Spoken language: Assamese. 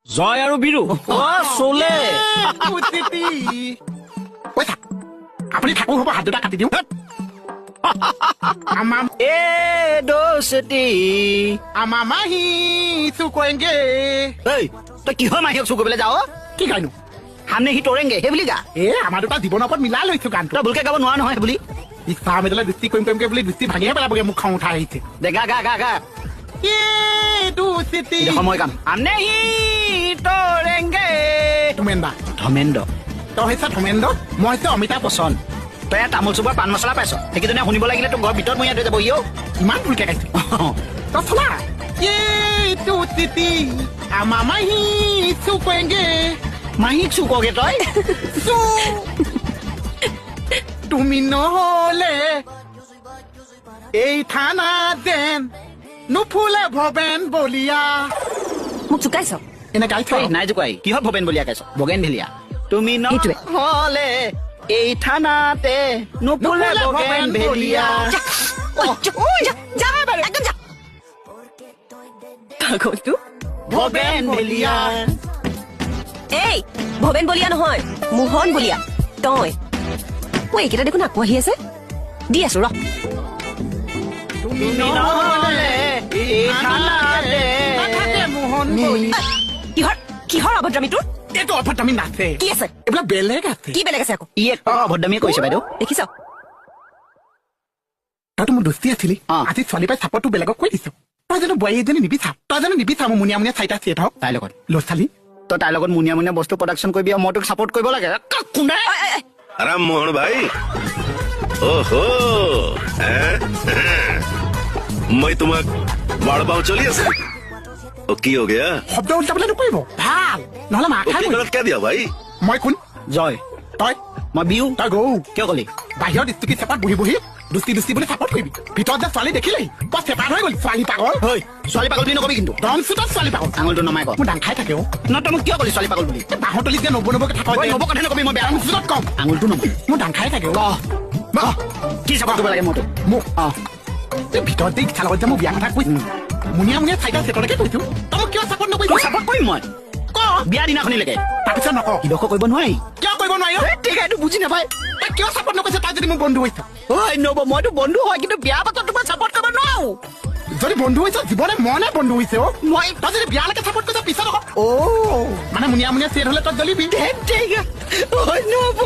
জয় আৰু বিৰু চলে আপুনি থাকো হ'ব হাত দুটা কাটি দিওঁ এ দোষতি আমাৰ মাহী চুকোয়েংগে তই কিহৰ মাহীক চুৰ কৰিবলৈ যাৱ কি গাইনো সামনে সি তৰেংগে সেই বুলি গা আমাৰ দুটা জীৱনৰ ওপৰত মিলাই লৈছো গানটো তই ভুলকে গাব নোৱাৰা নহয় বুলি ইচ্ছা মেদলে দৃষ্টি কৰিমকে বুলি দৃষ্টি ভাঙিহে পেলাবগে মোক খং উঠাই আহিছে দে গা গা গা গা সময় কাম সামনে সি তৰেংগে ধমেন্দ্ৰ তই হৈছ ধমেন্দ্ৰ মই হৈছো অমিতাভ বচ্চন তই তামোল চুবৰ পাণ মছলা পাইছ সেইকেইজনে শুনিব লাগিলে তোৰ ঘৰৰ ভিতৰত মই ইয়াত যাব ইও ইমান ভুলকে গাইছো তই চলা আমাৰ মাহী চুকোয়েংগে মাহীক চুকগে তই তুমি নহলে এই থানা যেন নুফুলে ভবেন বলিয়া মোক চুকাইছ এনে গাই থৈ নাই জোকাই কিহত ভবেন বলিয়া গাইছ বগেন ভেলিয়া তুমি নহলে এই থানাতে নুফুলে ভবেন ভেলিয়া ভবেন ভেলিয়া এই ভবেন বলিয়া নহয় মোহন বলিয়া তই মই এইকেইটা দেখোন আকৌ আহি আছে দি আছো ৰ তুমি নহলে এই থানাতে মোহন বলিয়া কিহৰ কিহৰ অভদ্ৰামী তোৰ এইটো অফাত আমি নাচে কি আছে এইবিলাক বেলেগ আছে কি বেলেগ আছে আকৌ ই এক অভদ্ৰামীয়ে কৈছে বাইদেউ দেখিছ তইতো মোৰ দোস্তি আছিলি আজি ছোৱালী পাই চাপৰটো বেলেগক কৈ দিছ তই জানো বোৱাৰী এজনী নিবিচাৰ তই জানো নিবিচাৰ মোৰ মুনিয়া মুনিয়া চাৰিটা চিয়ে থাক তাইৰ লগত ল'ৰা ছোৱালী তই তাইৰ লগত মুনিয়া মুনিয়া বস্তু প্ৰডাকশ্যন কৰিবি আৰু মই তোক ছাপৰ্ট কৰিব লাগে কোনে राम मोहन भाई ओहो मैं तुम्हें बाड़ पाँव चली की हो गया শব্দ উল্টাবলৈ নকৰিব ভাল নহলে মাৰ খাই गलत क्या दिया भाई মই কোন জয় তই মই বিহু তই গৌ কিয় কলি বাহিৰত ষ্টুকি চেপাত বহি বহি দুষ্টি দুষ্টি বুলি চাপৰ্ট কৰিবি ভিতৰত যে ছোৱালী দেখিলেই তই চেপাত হৈ গ'ল ছোৱালী পাগল হৈ ছোৱালী পাগল বুলি নকবি কিন্তু দম চুটত ছোৱালী পাগল আঙুলটো নমাই ক মোৰ ডাং খাই থাকে ন তই মোক কিয় কলি ছোৱালী পাগল বুলি বাঁহৰ তলিত যে নবনবকে থাক নব কথা নকবি মই বেয়া দম চুটত কম আঙুলটো নমাই মোৰ ডাং খাই থাকে কি চাপৰ্ট কৰিব লাগে মই তোক মোক ভিতৰত যে ইচ্ছা লগত যে মই বিয়া কথা কৈছো মুনিয়া মুনিয়া চাৰিটা চেটলৈকে কৈছো তই মোক কিয় চাপৰ্ট নকৰিবি চাপৰ্ট কৰিম মই ক বিয়া দিনাখনিলৈকে তাৰপিছত নক ইডোখ কৰিব নোৱাৰি কিয় কৰিব নোৱাৰি ঠিক এইটো বুজি নাপায় তই কিয় চাপৰ্ট নকৰিছ তাই যদি মোৰ বন্ধু হৈছ ঐ নব মইতো বন্ধু হয় কিন্তু বিয়া পাছত তোমাৰ চাপৰ্ট কৰিব নোৱাৰো যদি বন্ধু হৈছ জীৱনে মনে বন্ধু হৈছে মই তই যদি বিয়ালৈকে চাপৰ্ট কৰিছ পিছত মানে মুনিয়া মুনিয়া চেট হলে তই জ্বলিবি ঠিক ঐ নব